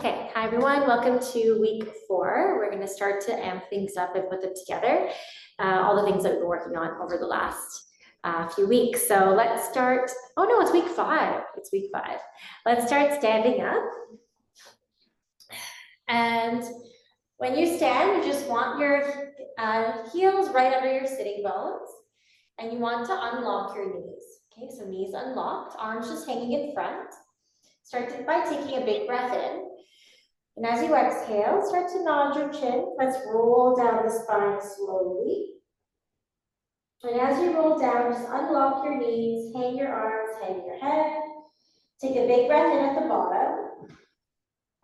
Okay, hi everyone. Welcome to week 4. We're going to start to amp things up and put them together. All the things that we've been working on over the last few weeks. So let's start. Oh no, it's week 5. It's week 5. Let's start standing up. And when you stand, you just want your heels right under your sitting bones. And you want to unlock your knees. Okay, so knees unlocked, arms just hanging in front. Start by taking a big breath in. And as you exhale, start to nod your chin. Let's roll down the spine slowly. And as you roll down, just unlock your knees, hang your arms, hang your head. Take a big breath in at the bottom.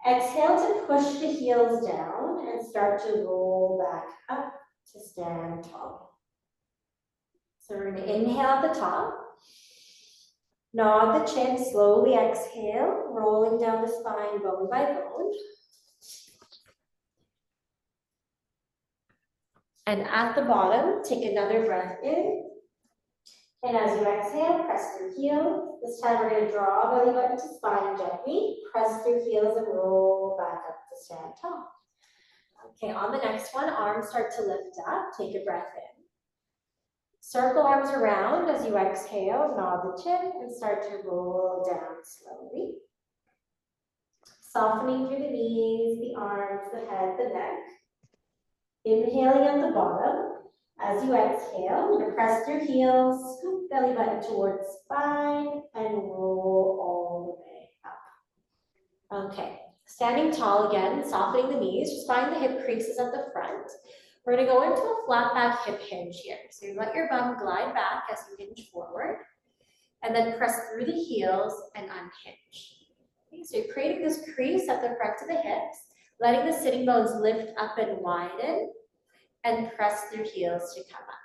Exhale to push the heels down and start to roll back up to stand tall. So we're going to inhale at the top. Nod the chin, slowly exhale, rolling down the spine bone by bone. And at the bottom, take another breath in. And as you exhale, press through heels. This time we're going to draw belly button to spine gently. Press through heels and roll back up to stand tall. Okay, on the next one, arms start to lift up. Take a breath in. Circle arms around as you exhale. Nod the chin and start to roll down slowly. Softening through the knees, the arms, the head, the neck. Inhaling at the bottom. As you exhale, you're going to press through heels, scoop belly button towards spine, and roll all the way up. Okay, standing tall again, softening the knees. Just find the hip creases at the front. We're going to go into a flat back hip hinge here. So you let your bum glide back as you hinge forward, and then press through the heels and unhinge. Okay, so you're creating this crease at the front of the hips, letting the sitting bones lift up and widen, and press through heels to come up.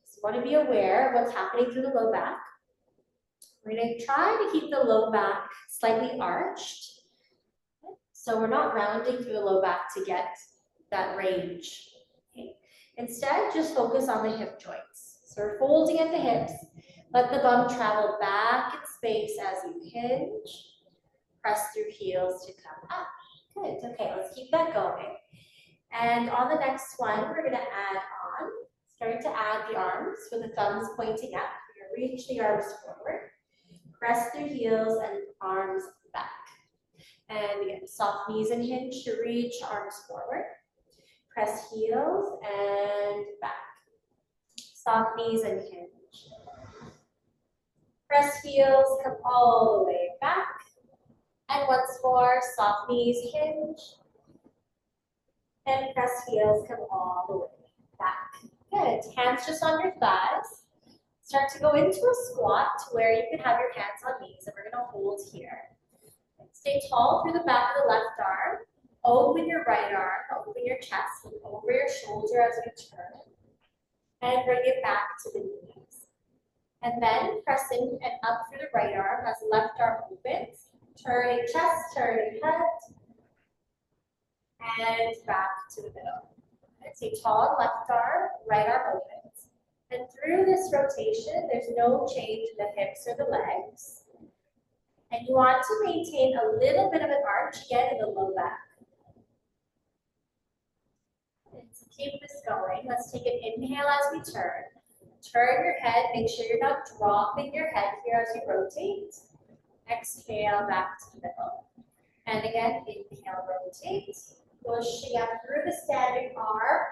So you want to be aware of what's happening through the low back. We're going to try to keep the low back slightly arched. So we're not rounding through the low back to get that range. Okay. Instead, just focus on the hip joints. So we're folding at the hips. Let the bum travel back in space as you hinge. Press through heels to come up. Good. Okay, let's keep that going. And on the next one, we're going to add on, starting to add the arms with the thumbs pointing up. You're going to reach the arms forward, press through heels and arms back. And again, soft knees and hinge to reach, arms forward. Press heels and back. Soft knees and hinge. Press heels, come all the way back. And once more, soft knees, hinge. And press heels, come all the way back. Good. Hands just on your thighs. Start to go into a squat to where you can have your hands on knees, and we're going to hold here. Stay tall through the back of the left arm. Open your right arm, open your chest, and over your shoulder as we turn. And bring it back to the knees. And then press in and up through the right arm as the left arm opens. Turning chest, turning head. And back to the middle. And stay tall, left arm, right arm opens. And through this rotation, there's no change in the hips or the legs. And you want to maintain a little bit of an arch again in the low back. And to keep this going, let's take an inhale as we turn. Turn your head, make sure you're not dropping your head here as you rotate. Exhale back to the middle. And again, inhale, rotate. Pushing up through the standing arm.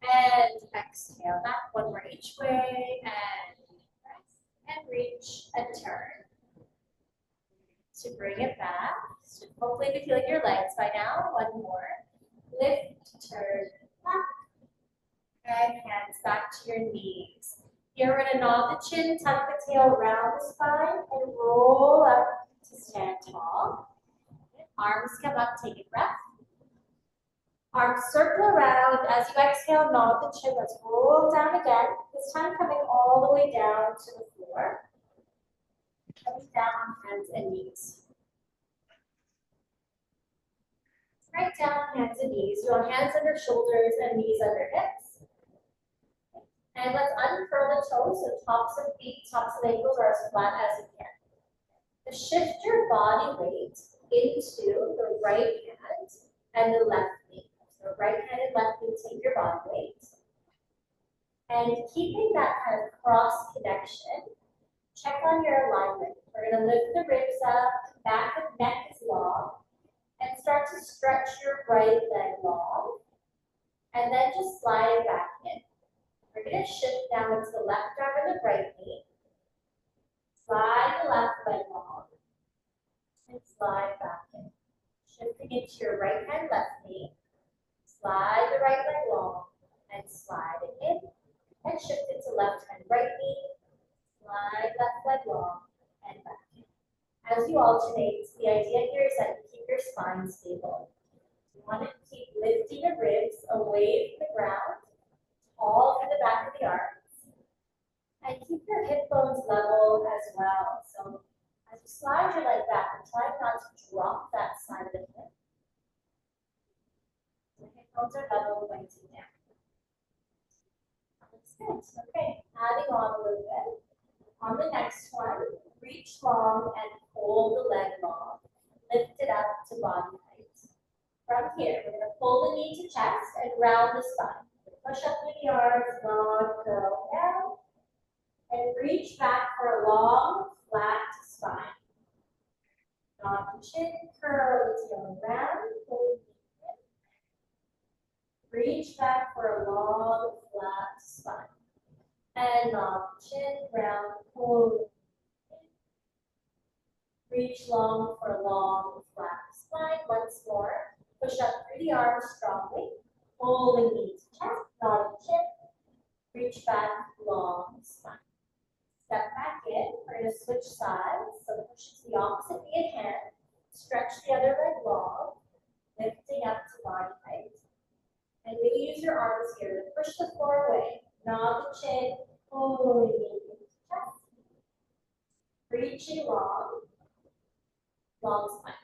And exhale back, one more each way. And press and reach and turn. To bring it back. So hopefully be feeling your legs by now. One more. Lift, turn, back. And hands back to your knees. Here we're going to nod the chin, tuck the tail around the spine, and roll up to stand tall. Arms come up, take a breath. Arms circle around. As you exhale, nod the chin. Let's roll down again. This time coming all the way down to the floor. Coming down on hands and knees. Right down on hands and knees. You want hands under shoulders and knees under hips. And let's uncurl the toes, so tops of feet, tops of ankles are as flat as you can. To shift your body weight into the right hand and the left knee. So right hand and left knee, take your body weight. And keeping that kind of cross connection, check on your alignment. We're going to lift the ribs up, back of neck is long, and start to stretch your right leg long, and then just slide it back in. We're going to shift down into the left arm and the right knee. Slide the left leg long, and slide back in. Shifting into your right hand, left knee. Slide the right leg long, and slide it in. And shift it to left hand, right knee. Slide left leg long, and back in. As you alternate, the idea here is that you keep your spine stable. You want to keep lifting the ribs away from the ground, tall through the back of the arms, and keep your hip bones level as well. So as you slide your leg back, try not to drop that side of the hip. The hip bones are level, pointing down. Looks good. Okay, adding on a little bit. On the next one, reach long and pull the leg long. Lift it up to body height. From here, we're going to pull the knee to chest and round the spine. Push up through the arms, nod, curl down, and reach back for a long, flat spine. Nod the chin, curl the tail around, pull the knee in. Reach back for a long, flat spine. And nod the chin, round, pull. Reach long for a long, flat spine. Once more. Push up through the arms strongly. Pull the knee to chest, nod the chin. Reach back, long spine. Step back in. We're going to switch sides. So push to the opposite knee in hand. Stretch the other leg long. Lifting up to body height. And really use your arms here to push the floor away. Nod the chin, pull the knee into chest. Reaching long, long spine.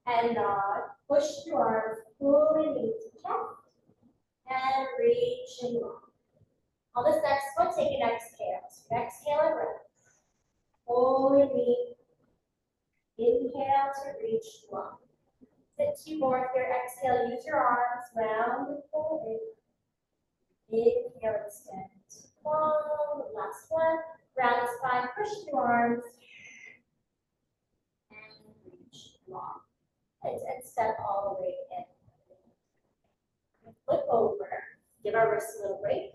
And nod, push through arms, pull the knee to chest. And reaching long. On this next one, take an exhale. So exhale and round. Pull the knee. Inhale to reach long. Sit 2 more here. Exhale, use your arms, round and pull in. Inhale, extend long. Last one. Round the spine, push through arms. And reach long. And step all the way in. Flip over. Give our wrists a little break.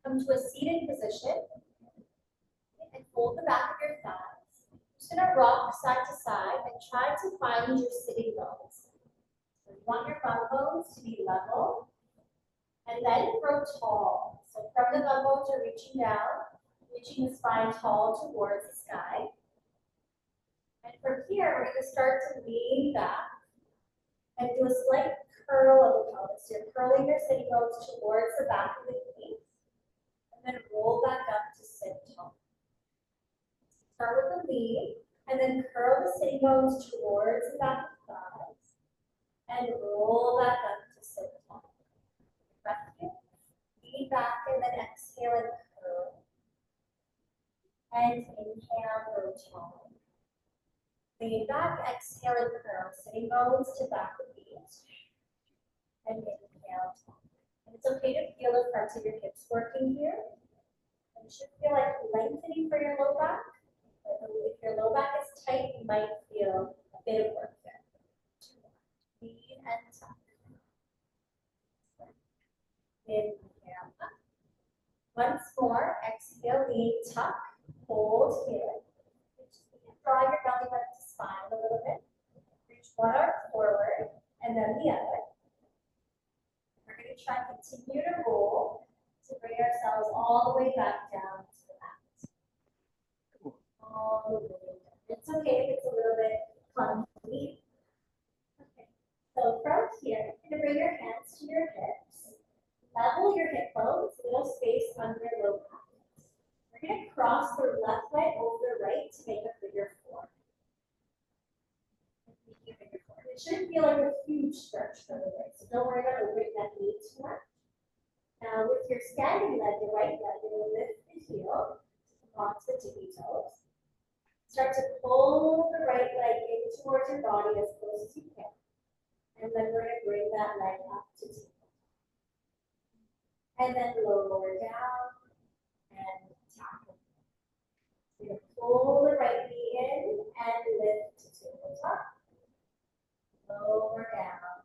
Come to a seated position. And fold the back of your thighs. Just going to rock side to side and try to find your sitting bones. So you want your bum bones to be level. And then grow tall. So from the bum bones, you're reaching down, reaching the spine tall towards the sky. And from here, we're going to start to lean back and do a slight curl of the pelvis. You're curling your sitting bones towards the back of the knees. And then roll back up to sit tall. Start with the lean, and then curl the sitting bones towards the back of the thighs. And roll back up to sit tall. Breath here. Lean back and then exhale and curl. And inhale, grow tall. Lean back, exhale and curl. Sitting bones to back of knees. And inhale tall. And it's okay to feel the fronts of your hips working here. And you should feel like lengthening for your low back. But if your low back is tight, you might feel a bit of work there. Lean and tuck. Inhale up. Once more, exhale, lean, tuck, hold here. Draw your belly button to spine a little bit. Reach one arm forward and then the other. We're going to try to continue to roll to bring ourselves all the way back down to the mat. All the way down. It's okay if it's a little bit clumsy. Okay. So from here, you're going to bring your hands to your hips. Level your hip bones, little space under your low back. We're going to cross the left leg over the right to make a figure 4. It shouldn't feel like a huge stretch for the leg, so don't worry about opening that knee too much. Now with your standing leg, your right leg, you're going to lift the heel to come onto the tippy toes. Start to pull the right leg into towards your body as close as you can. And then we're going to bring that leg up to table. And then lower down and tap. You're going to pull the right knee in and lift to tabletop. Lower down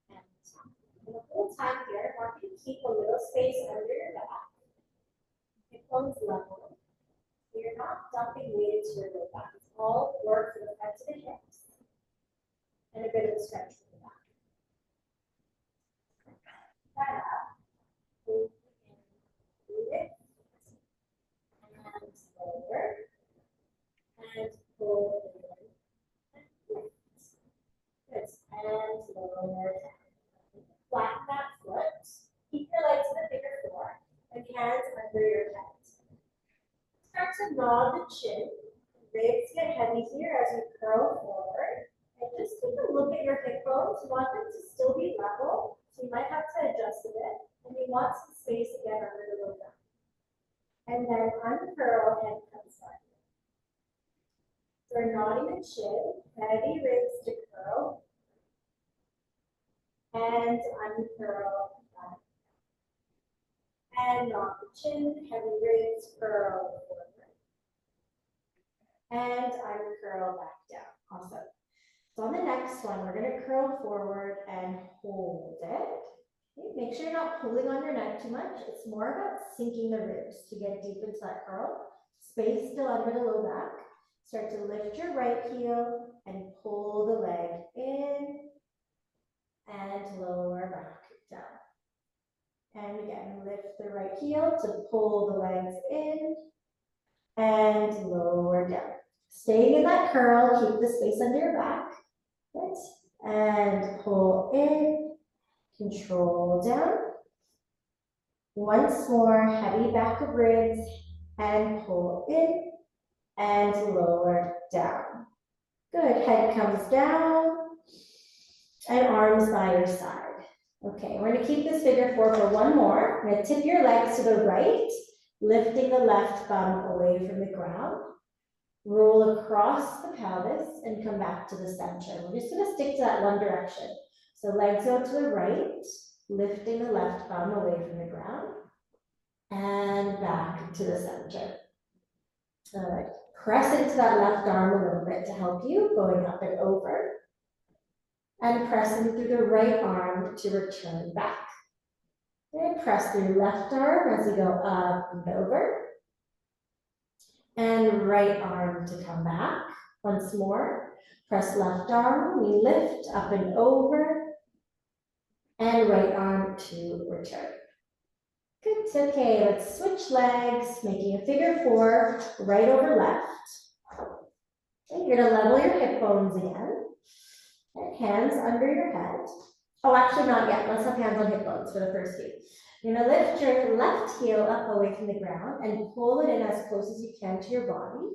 and tap. And the whole time here, I want you to keep a little space under your back. Hip bones level. So you're not dumping weight into your low back. It's all work for the front of the hips. And a bit of a stretch for the back. That up. Move in, lift, and lower. And pull in. And lift. Good. And lower down. Flatten that foot. Keep your legs on the bigger floor. And hands under your head. Start to nod the chin. Ribs get heavy here as you curl forward. And just take a look at your hip bones. You want them to still be level. So you might have to adjust a bit. And you want some space again under the low back. And then uncurl and comes down. So we're nodding the chin. Heavy ribs to curl. And uncurl back. And nod the chin. Heavy ribs curl forward. And uncurl back down. Awesome. So on the next one, we're going to curl forward and hold it. Okay, make sure you're not pulling on your neck too much. It's more about sinking the ribs to get deep into that curl. Space still under the low back. Start to lift your right heel and pull the leg in and lower back down. And again, lift the right heel to pull the legs in and lower down. Staying in that curl, keep the space under your back. Good. And pull in, control down. Once more, heavy back of ribs, and pull in, and lower down. Good, head comes down, and arms by your side. Okay, we're gonna keep this figure four for one more. We're gonna tip your legs to the right, lifting the left bum away from the ground. Roll across the pelvis and come back to the center. We're just gonna stick to that one direction. So legs go to the right, lifting the left bum away from the ground, and back to the center. All right, press into that left arm a little bit to help you, going up and over, and pressing through the right arm to return back. And press through left arm as you go up and over. And right arm to come back. Once more, press left arm, we lift up and over, and right arm to return. Good, okay, let's switch legs, making a figure four, right over left. Okay, you're gonna level your hip bones again, and hands under your head. Oh, actually not yet, let's have hands on hip bones for the first few. You're gonna lift your left heel up away from the ground and pull it in as close as you can to your body.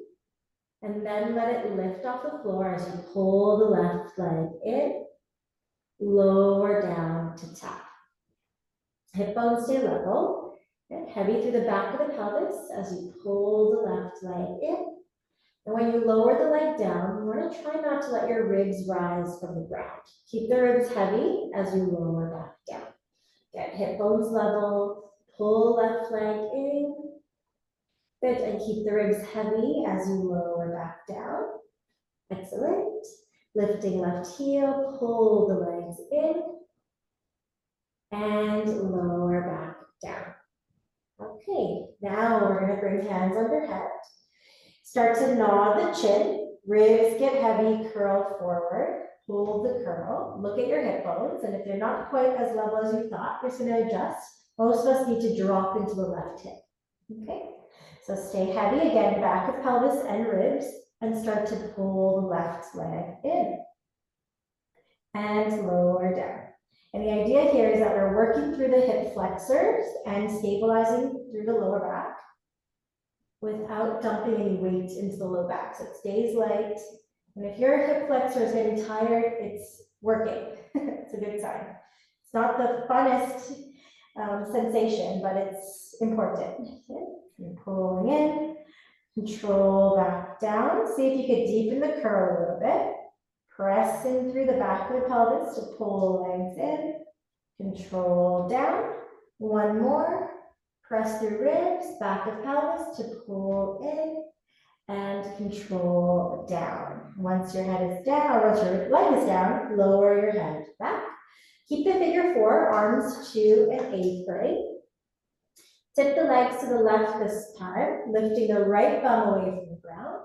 And then let it lift off the floor as you pull the left leg in, lower down to tap. Hip bones stay level, and heavy through the back of the pelvis as you pull the left leg in. And when you lower the leg down, you want to try not to let your ribs rise from the ground. Keep the ribs heavy as you lower back down. Get hip bones level, pull left leg in. Good, and keep the ribs heavy as you lower back down. Excellent. Lifting left heel, pull the legs in. And lower back down. Okay, now we're going to bring hands under head. Start to nod the chin. Ribs get heavy, curl forward. Hold the curl. Look at your hip bones, and if they're not quite as level as you thought, you're just going to adjust. Most of us need to drop into the left hip. Okay, so stay heavy again, back of pelvis and ribs, and start to pull the left leg in. And lower down. And the idea here is that we're working through the hip flexors and stabilizing through the lower back without dumping any weight into the low back. So it stays light. And if your hip flexor is getting tired, it's working. It's a good sign. It's not the funnest sensation, but it's important. Okay. You're pulling in, control back down. See if you could deepen the curl a little bit. Pressing through the back of the pelvis to pull legs in. Control down. One more. Press through ribs, back of pelvis to pull in and control down. Once your head is down, or once your leg is down, lower your head back. Keep the figure four, arms to an A frame. Tip the legs to the left this time, lifting the right bum away from the ground.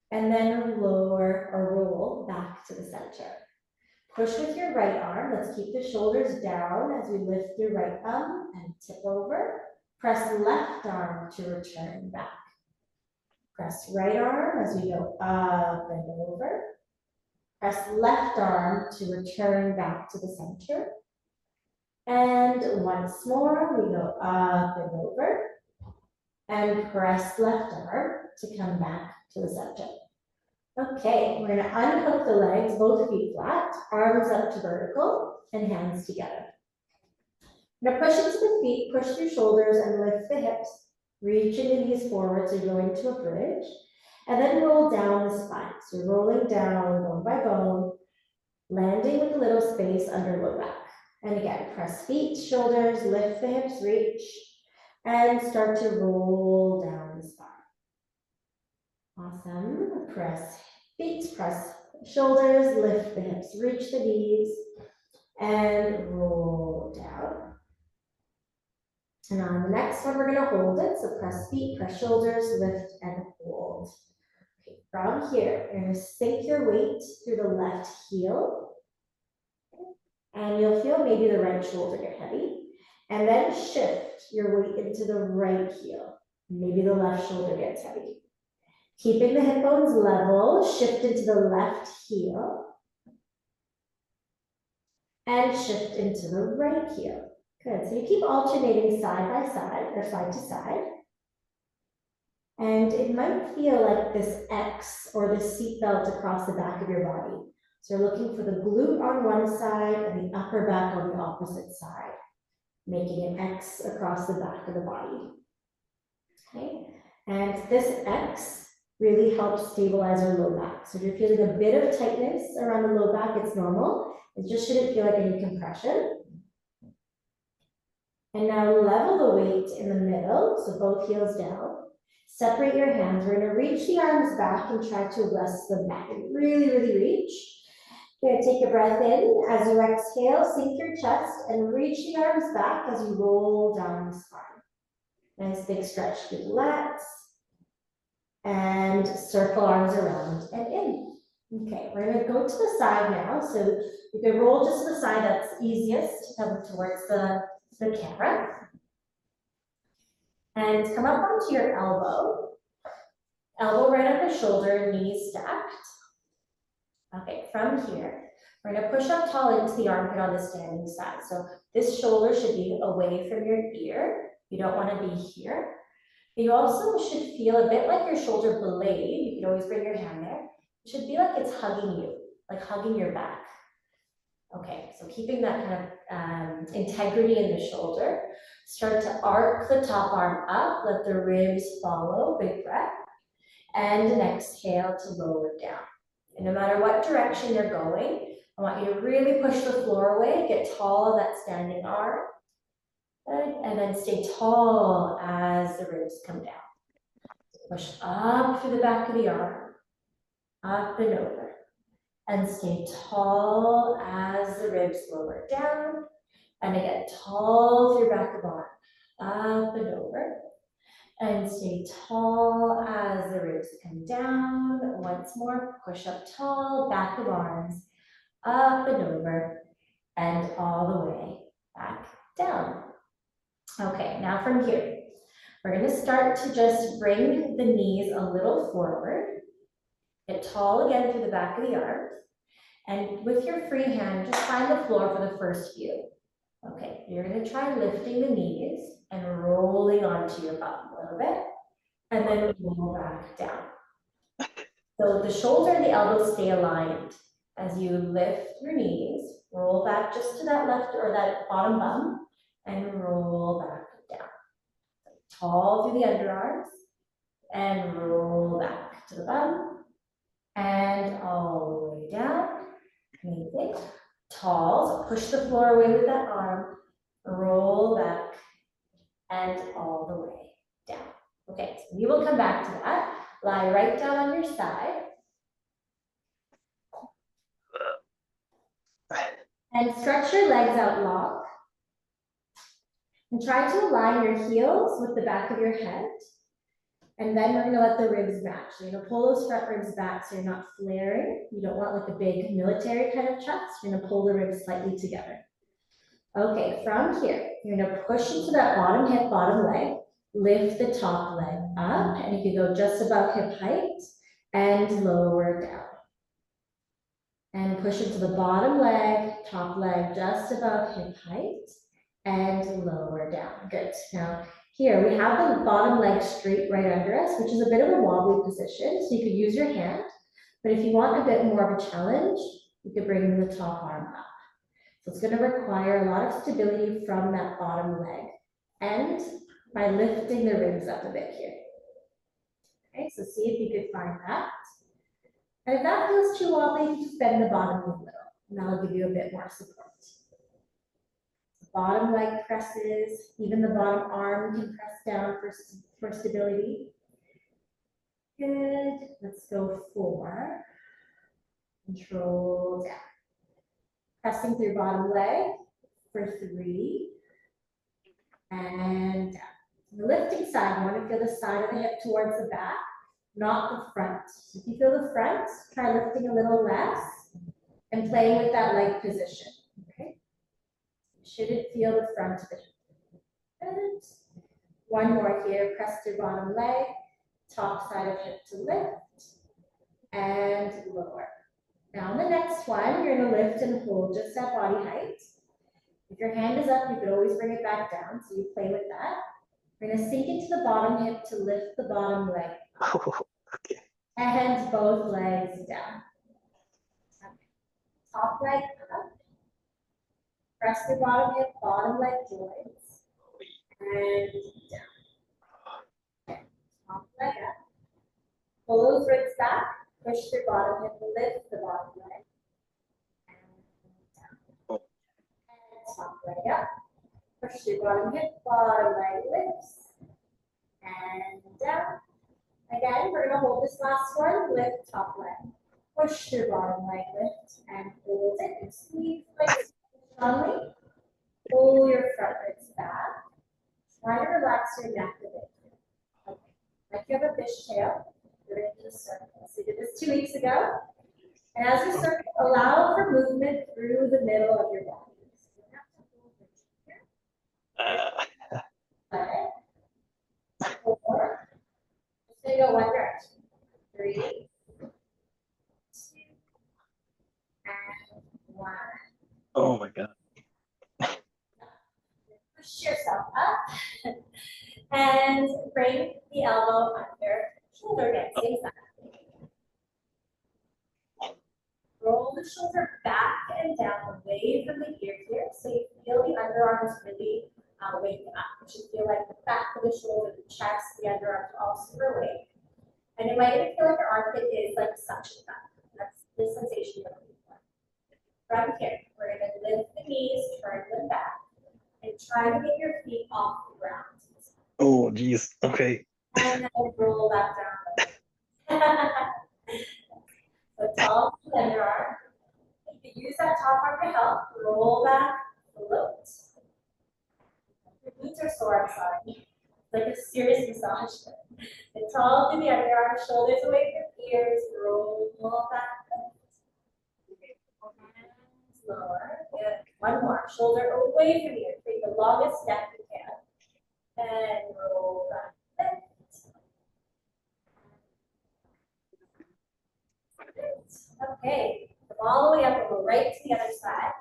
And then lower or roll back to the center. Push with your right arm. Let's keep the shoulders down as we lift your right bum and tip over. Press left arm to return back. Press right arm as we go up and over. Press left arm to return back to the center. And once more, we go up and over. And press left arm to come back to the center. Okay, we're going to unhook the legs, both feet flat, arms up to vertical, and hands together. Now push into the feet, push through shoulders, and lift the hips. Reaching the knees forward to go into a bridge, and then roll down the spine. So rolling down bone by bone, landing with a little space under low back. And again, press feet, shoulders, lift the hips, reach, and start to roll down the spine. Awesome. Press feet, press shoulders, lift the hips, reach the knees, and roll down. And on the next one, we're going to hold it. So press feet, press shoulders, lift, and hold. Okay, from here, you're going to sink your weight through the left heel. And you'll feel maybe the right shoulder get heavy. And then shift your weight into the right heel. Maybe the left shoulder gets heavy. Keeping the hip bones level, shift into the left heel. And shift into the right heel. Good, so you keep alternating side by side, or side to side. And it might feel like this X or this seatbelt across the back of your body. So you're looking for the glute on one side and the upper back on the opposite side, making an X across the back of the body. Okay, and this X really helps stabilize our low back. So if you're feeling a bit of tightness around the low back, it's normal. It just shouldn't feel like any compression. And now level the weight in the middle, so both heels down. Separate your hands. We're going to reach the arms back and try to rest them back. And really, really reach. You're going to take a breath in. As you exhale, sink your chest and reach the arms back as you roll down the spine. Nice big stretch through the lats. And circle arms around and in. Okay, we're going to go to the side now. So you can roll just to the side that's easiest to come towards the camera. And come up onto your elbow. Elbow right on the shoulder, knees stacked. Okay, from here, we're going to push up tall into the armpit on the standing side. So this shoulder should be away from your ear. You don't want to be here. But you also should feel a bit like your shoulder blade. You can always bring your hand there. It should be like it's hugging you, like hugging your back. Okay, so keeping that kind of integrity in the shoulder. Start to arc the top arm up, let the ribs follow, big breath. And an exhale to lower down. And no matter what direction you're going, I want you to really push the floor away, get tall on that standing arm. Good. And then stay tall as the ribs come down. Push up through the back of the arm, up and over. And stay tall as the ribs lower down. And again, tall through back of arm, up and over. And stay tall as the ribs come down. Once more, push up tall, back of arms, up and over, and all the way back down. Okay, now from here, we're going to start to just bring the knees a little forward. Get tall again through the back of the arms. And with your free hand, just find the floor for the first few. Okay, you're going to try lifting the knees and rolling onto your bum a little bit, and then roll back down. So the shoulder and the elbow stay aligned. As you lift your knees, roll back just to that left or that bottom bum, and roll back down. Tall through the underarms, and roll back to the bum, and all the way way down. Amazing. Tall, push the floor away with that arm, roll back, and all the way down. Okay, so we will come back to that. Lie right down on your side. And stretch your legs out long. And try to align your heels with the back of your head. And then we're gonna let the ribs match. So you're gonna pull those front ribs back so you're not flaring. You don't want like a big military kind of chest. You're gonna pull the ribs slightly together. Okay, from here, you're gonna push into that bottom hip, bottom leg. Lift the top leg up, and you can go just above hip height and lower down. And push into the bottom leg, top leg just above hip height and lower down. Good. Now, here we have the bottom leg straight right under us, which is a bit of a wobbly position. So you could use your hand, but if you want a bit more of a challenge, you could bring the top arm up. So it's going to require a lot of stability from that bottom leg and by lifting the ribs up a bit here. Okay, so see if you could find that. And if that feels too wobbly, you just bend the bottom a little, and that'll give you a bit more support. Bottom leg presses, even the bottom arm can press down for stability. Good. Let's go 4. Control down. Pressing through bottom leg for 3. And down. The lifting side, you want to feel the side of the hip towards the back, not the front. So if you feel the front, try lifting a little less and playing with that leg position. Okay. Shouldn't feel the front of the hip. Good. One more here. Press through bottom leg, top side of hip to lift, and lower. Now on the next one, you're going to lift and hold just at body height. If your hand is up, you could always bring it back down, so you play with that. We're going to sink into the bottom hip to lift the bottom leg. Okay. And both legs down. Okay. Top leg up. Press the bottom hip, bottom leg joints. And down. Okay. Top leg up. Pull those ribs back. Push your bottom hip, lift the bottom leg. And down. And top leg up. Push your bottom hip, bottom leg lifts. And down. Again, we're going to hold this last one, lift top leg. Push your bottom leg, lift, and hold it. And squeeze legs strongly. Pull your front ribs back. Try to relax your neck a bit. Okay. Like you have a fishtail, you're going to do a circle. So you did this 2 weeks ago. And as you circle, allow for movement through the middle of your body. So you have to hold it here. 4. Just going to go one direction. 3, 2, and 1. Oh my God. Push yourself up and bring the elbow under shoulder again, same side. Roll the shoulder back and down away from the ear here, so you feel the underarms really wake up. You should feel like the back of the shoulder, the chest, the underarms are all super awake. And it might even feel like your armpit is like suction up. That's the sensation you're looking for. From here, we're going to lift the knees, turn them back, and try to get your feet off the ground. Oh, geez. Okay. And then roll that down. So tall to the underarm. You can use that top arm to help. Roll back, float. Your glutes are sore, I'm sorry. It's like a serious massage. And tall to the underarm, shoulders away from ears. Roll back. And lower. Good. One more. Shoulder away from ears. Take the longest step you can. And roll back. Okay, come all the way up and go right to the other side.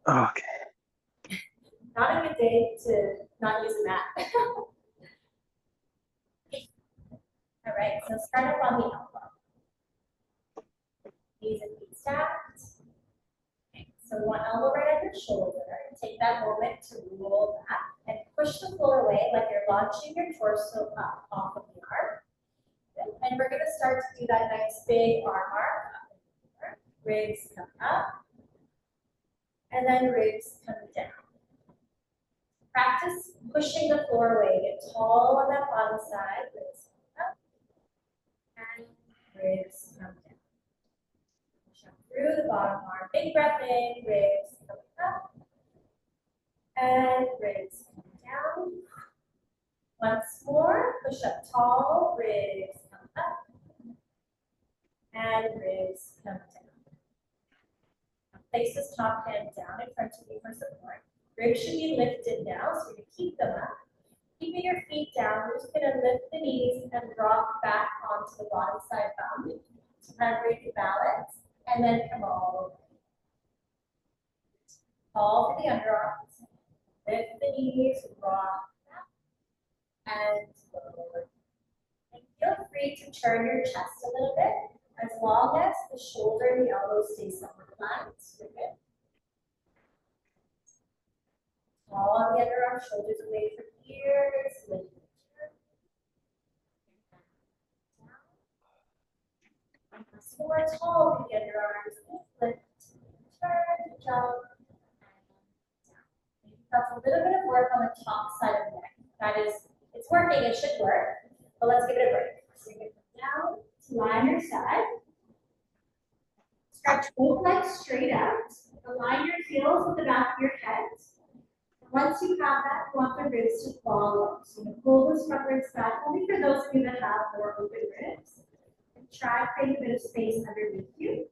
Okay. Not a good day to not use a mat. All right, so start up on the elbow. Knees and feet stacked. Okay, so one elbow right at your shoulder. Take that moment to roll back and push the floor away like you're launching your torso up off of the arm. And we're going to start to do that nice big arm arc. ribs come up, and then ribs come down. Practice pushing the floor away. Get tall on that bottom side, ribs come up, and ribs come down. Push up through the bottom arm. Big breath in, ribs come up, and ribs come down. Once more, push up tall, ribs come up, and ribs come down. Place this top hand down in front of you for support. Ribs should be lifted now, so you're going to keep them up. Keeping your feet down, we're just going to lift the knees and rock back onto the bottom side bum to kind of break the balance, and then come all the way. Fall for the underarms, lift the knees, rock back, and lower. And feel free to turn your chest a little bit, as long as the shoulder and the elbow stay somewhat flat. You're good. All on the underarm, shoulders away from ears. Lift and turn. Once more, tall with the underarms. Lift, turn, jump, and down. That's a little bit of work on the top side of the neck. That is, it's working, it should work, but let's give it a break. So you're going to come down to lie on your side. Stretch both legs straight out. Align your heels with the back of your head. Once you have that, you want the ribs to fall up. So you pull those front ribs back, only for those of you that have more open ribs. And try to create a bit of space underneath you.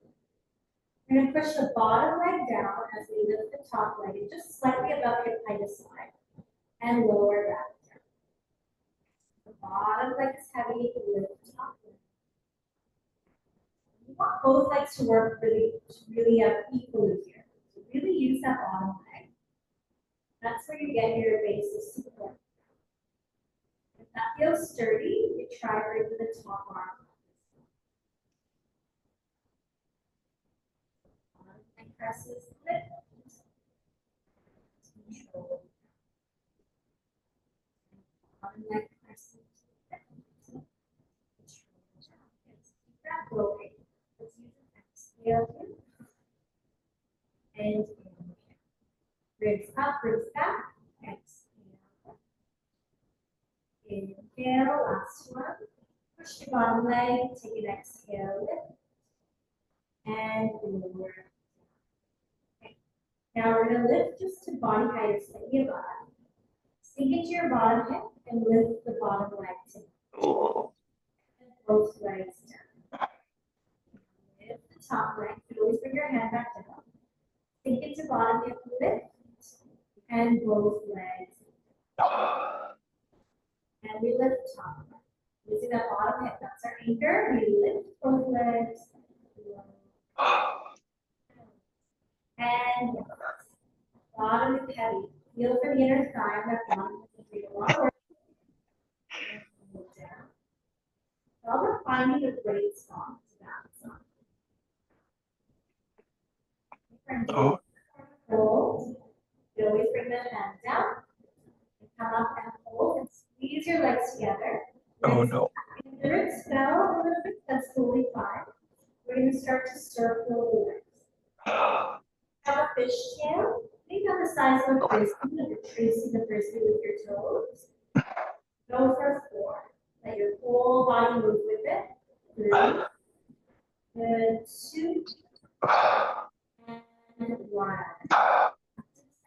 You're going to push the bottom leg down as we lift the top leg and just slightly above your pelvis line. And lower that down. The bottom leg is heavy, lift the top leg. You want both legs to work really equally here. So really use that bottom leg. That's where you get your basis support. If that feels sturdy, you try bringing the top arm. Bottom leg presses, lift. Control. Bottom leg presses, lift. Control. Keep that flowing. Let's use an exhale here. And inhale. Ribs up, ribs back. Exhale. Inhale, last one. Push your bottom leg, take an exhale, lift. And lower. Okay. Now we're going to lift just to body height or slightly above. Sink into your bottom hip and lift the bottom leg to and both legs down. Lift the top leg. You always bring your hand back down. Sink into bottom hip, lift. And both legs. And we lift top. Using that bottom hip, that's our anchor. We lift both legs. And bottom is heavy. Feel for the inner thigh. That bottom is a lot of work. Down. While we're finding a great spot to balance on. Hold. You always bring the hand down. And come up and hold and squeeze your legs together. Oh no. If the ribs fell a little bit, that's totally fine. We're going to start to circle the legs. Have a fish tail. Think on the size of a frisbee, and you're tracing the frisbee with your toes. Go for 4. Let your whole body move with it. 3. Good. 2. And 1.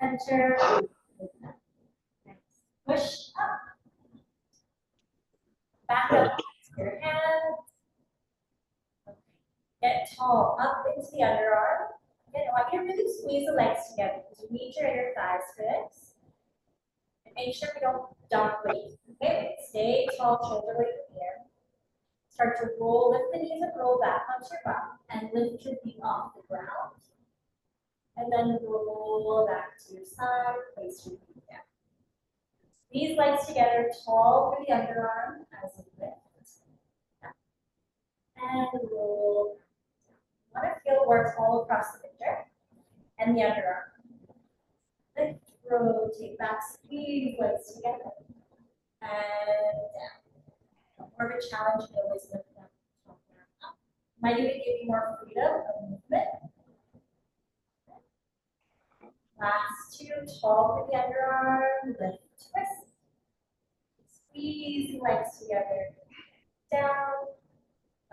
Center. Next. Push up. Back up. Your hands. Okay. Get tall. Up into the underarm. Again, I want you to really squeeze the legs together because you need your inner thighs for this. And make sure we don't dump weight. Okay, stay tall, shoulder width here. Start to roll, lift the knees and roll back onto your bum and lift your feet off the ground. And then roll back to your side, place your feet down. These legs together, tall for the underarm as you lift. And roll. You want to feel work all across the picture and the underarm. Lift, rotate back, squeeze legs together. And down. More of a challenge, you always lift them up. Might even give you more freedom of movement. Last two, tall for the underarm, lift, twist. Squeeze the legs together, down.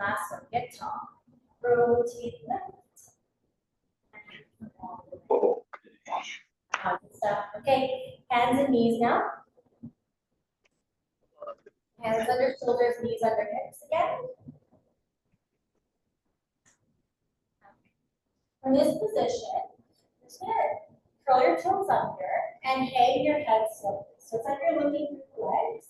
Last one, get tall. Rotate left. And all the way. Oh, Good stuff. Okay, hands and knees now. Hands under shoulders, knees under hips again. From this position, just gonna curl your toes under and hang your head slowly. So it's like you're looking through the legs.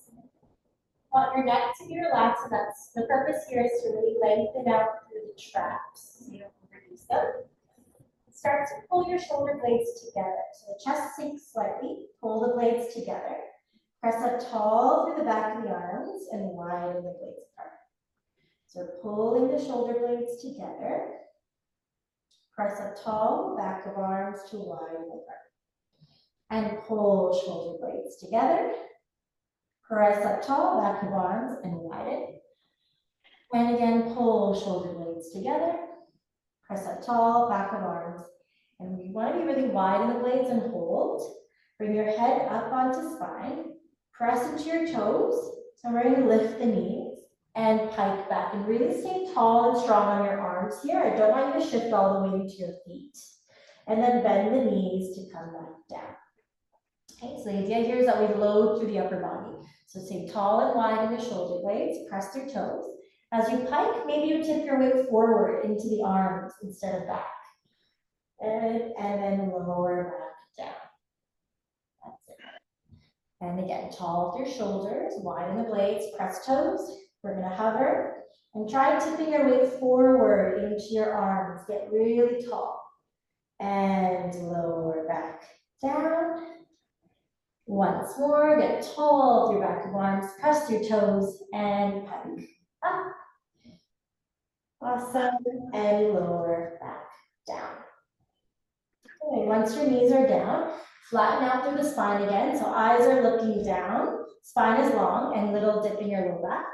Want your neck to be relaxed, and that's the purpose here is to really lengthen out through the traps so you don't overuse them. Start to pull your shoulder blades together. So the chest sinks slightly, pull the blades together. Press up tall through the back of the arms and widen the blades apart. So pulling the shoulder blades together. Press up tall, back of arms to widen apart. And pull shoulder blades together. Press up tall, back of arms and widen. And again, pull shoulder blades together. Press up tall, back of arms. And we want to be really wide in the blades and hold. Bring your head up onto spine. Press into your toes. So we're going to lift the knees and pike back. And really stay tall and strong on your arms here. I don't want you to shift all the way into your feet. And then bend the knees to come back down. Okay, so the idea here is that we load through the upper body. So stay tall and wide in the shoulder blades. Press your toes. As you pike, maybe you tip your weight forward into the arms instead of back. And then lower back down. That's it. And again, tall with your shoulders, widen the blades, press toes. We're gonna hover and try tipping your weight forward into your arms. Get really tall. And lower back down. Once more, get tall with your back of arms, press your toes and pike up. Awesome, and lower back down. Okay, once your knees are down, flatten out through the spine again. So eyes are looking down, spine is long, and little dip in your low back.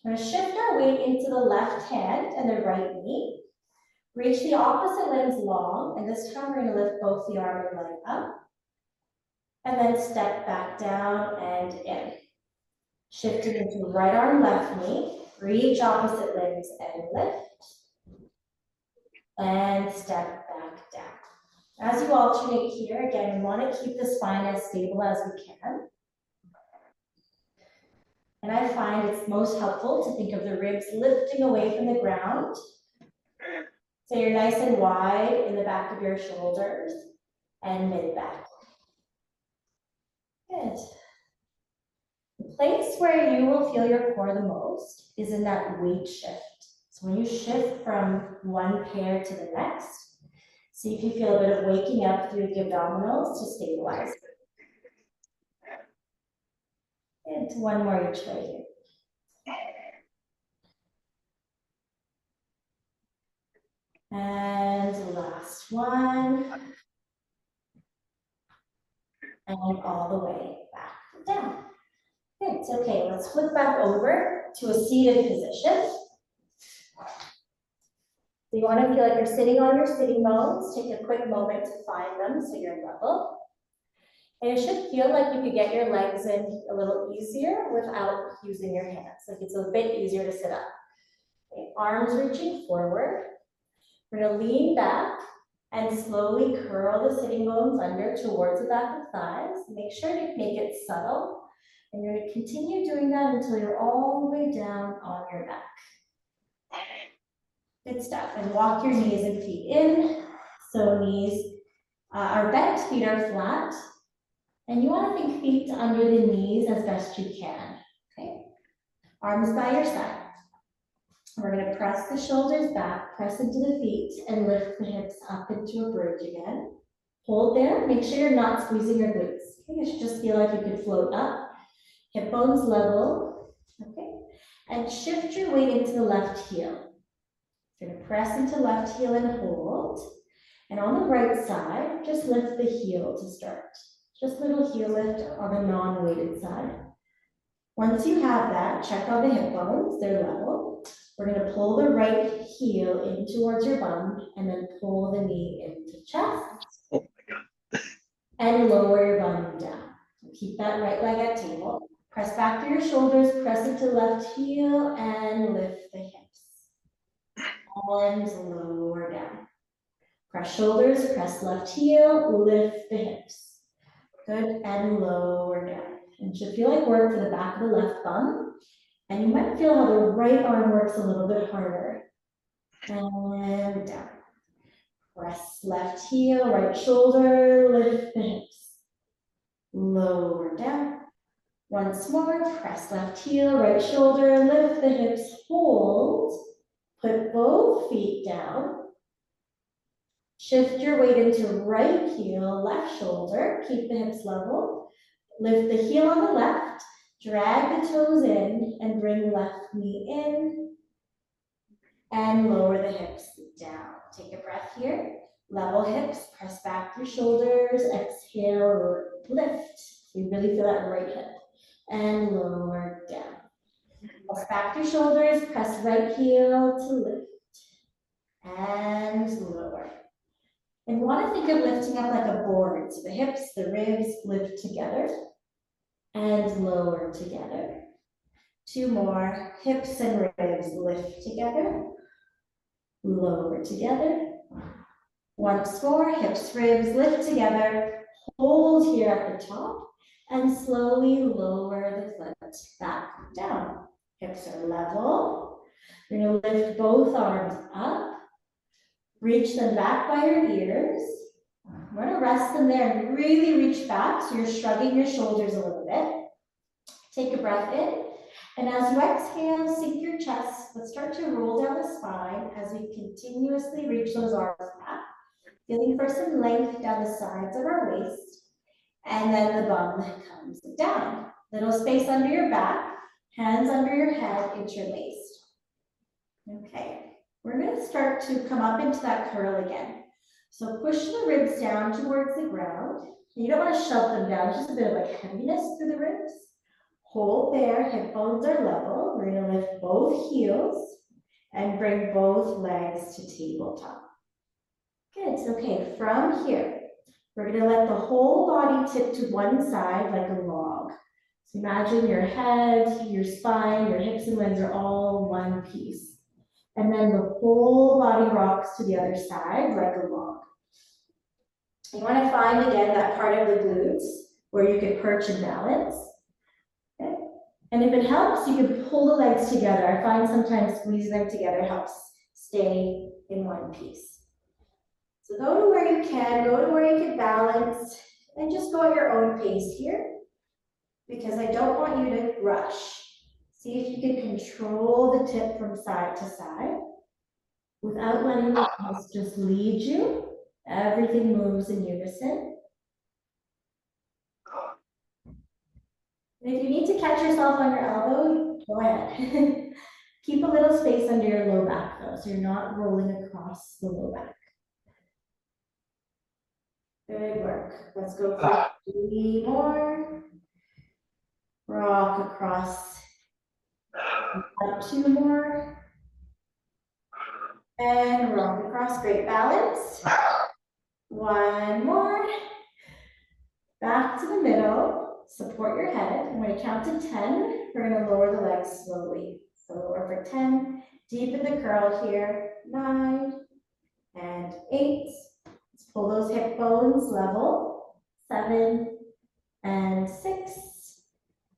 We're gonna shift our weight into the left hand and the right knee. Reach the opposite limbs long, and this time we're gonna lift both the arm and leg up. And then step back down and in. Shifting into right arm, left knee. Reach opposite limbs and lift. And step back down. As you alternate here, again, we want to keep the spine as stable as we can. And I find it's most helpful to think of the ribs lifting away from the ground. So you're nice and wide in the back of your shoulders and mid-back. Good. The place where you will feel your core the most is in that weight shift. So when you shift from one pair to the next, see if you feel a bit of waking up through the abdominals to stabilize. And one more each way here. And last one. And all the way back down. Good, okay, let's flip back over to a seated position. So you want to feel like you're sitting on your sitting bones. Take a quick moment to find them so you're level. And it should feel like you could get your legs in a little easier without using your hands. Like it's a bit easier to sit up. Okay, arms reaching forward. We're going to lean back and slowly curl the sitting bones under towards the back of thighs. Make sure to make it subtle. And you're going to continue doing that until you're all the way down on your back. Good stuff. And walk your knees and feet in. So knees are bent, feet are flat. And you want to think feet under the knees as best you can. Okay. Arms by your side. We're going to press the shoulders back, press into the feet, and lift the hips up into a bridge again. Hold there. Make sure you're not squeezing your glutes. Okay. You should just feel like you could float up. Hip bones level. Okay. And shift your weight into the left heel. You're going to press into left heel and hold. And on the right side, just lift the heel to start. Just a little heel lift on the non-weighted side. Once you have that, check on the hip bones, they're level. We're going to pull the right heel in towards your bum and then pull the knee into chest. Oh my God. and lower your bum down. Keep that right leg at table. Press back through your shoulders, press into left heel, and lift the hips. And lower down. Press shoulders, press left heel, lift the hips. Good, and lower down. And should feel like work for the back of the left bum. And you might feel how the right arm works a little bit harder. And down. Press left heel, right shoulder, lift the hips. Lower down. Once more, press left heel, right shoulder, lift the hips, hold. Put both feet down. Shift your weight into right heel, left shoulder, keep the hips level. Lift the heel on the left, drag the toes in, and bring left knee in. And lower the hips down. Take a breath here. Level hips, press back through shoulders, exhale, lift. So you really feel that right hip. And lower down. Press back through shoulders, press right heel to lift. And lower. And want to think of lifting up like a board. So the hips, the ribs lift together and lower together. Two more. Hips and ribs lift together, lower together. Once more. Hips, ribs lift together. Hold here at the top and slowly lower the foot back down. Hips are level. You're going to lift both arms up. Reach them back by your ears. We're going to rest them there and really reach back so you're shrugging your shoulders a little bit. Take a breath in. And as you exhale, sink your chest. Let's start to roll down the spine as we continuously reach those arms back. Feeling for some length down the sides of our waist. And then the bum comes down. Little space under your back. Hands under your head, interlaced. Okay. We're going to start to come up into that curl again. So push the ribs down towards the ground. You don't want to shove them down. It's just a bit of like heaviness through the ribs. Hold there, hip bones are level. We're going to lift both heels and bring both legs to tabletop. Good, okay, from here, we're going to let the whole body tip to one side like a log. So imagine your head, your spine, your hips and legs are all one piece. And then the whole body rocks to the other side like a log. You want to find again that part of the glutes where you can perch and balance. Okay. And if it helps, you can pull the legs together. I find sometimes squeezing them together helps stay in one piece. So go to where you can, go to where you can balance, and just go at your own pace here, because I don't want you to rush. See if you can control the tip from side to side without letting the pulse just lead you. Everything moves in unison. And if you need to catch yourself on your elbow, go ahead. Keep a little space under your low back though, so you're not rolling across the low back. Good work. Let's go for 3 more. Rock across. Up 2 more. And rock across, great balance. 1 more. Back to the middle, support your head. I'm going to count to 10. We're going to lower the legs slowly. So lower for 10, deepen the curl here. 9 and 8. Let's pull those hip bones level. 7 and 6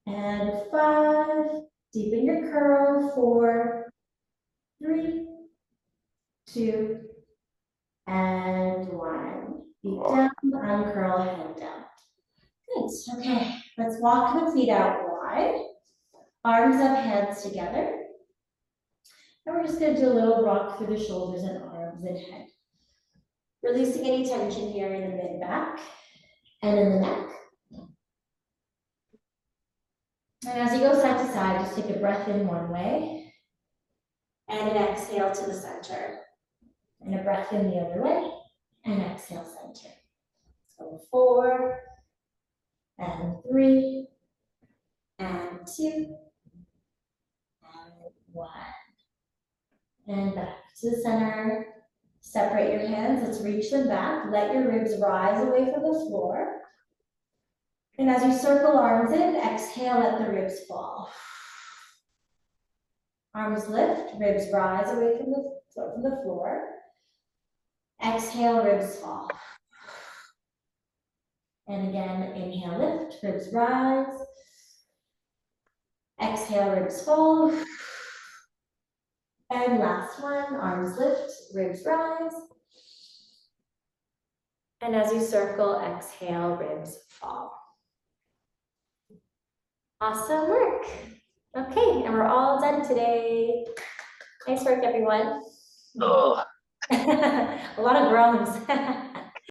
and 5. Deepen your curl. 4, 3, 2, and 1. Feet down, uncurl, head down. Good, okay, let's walk the feet out wide. Arms up, hands together. And we're just gonna do a little rock through the shoulders and arms and head. Releasing any tension here in the mid-back and in the neck. And as you go side to side, just take a breath in one way and an exhale to the center. And a breath in the other way and exhale center. So 4 and 3 and 2 and 1. And back to the center. Separate your hands. Let's reach them back. Let your ribs rise away from the floor. And as you circle arms in, exhale, let the ribs fall. Arms lift, ribs rise away from the floor. Exhale, ribs fall. And again, inhale, lift, ribs rise. Exhale, ribs fall. And last one, arms lift, ribs rise. And as you circle, exhale, ribs fall. Awesome work. Okay, and we're all done today. Nice work, everyone. Oh. A lot of groans.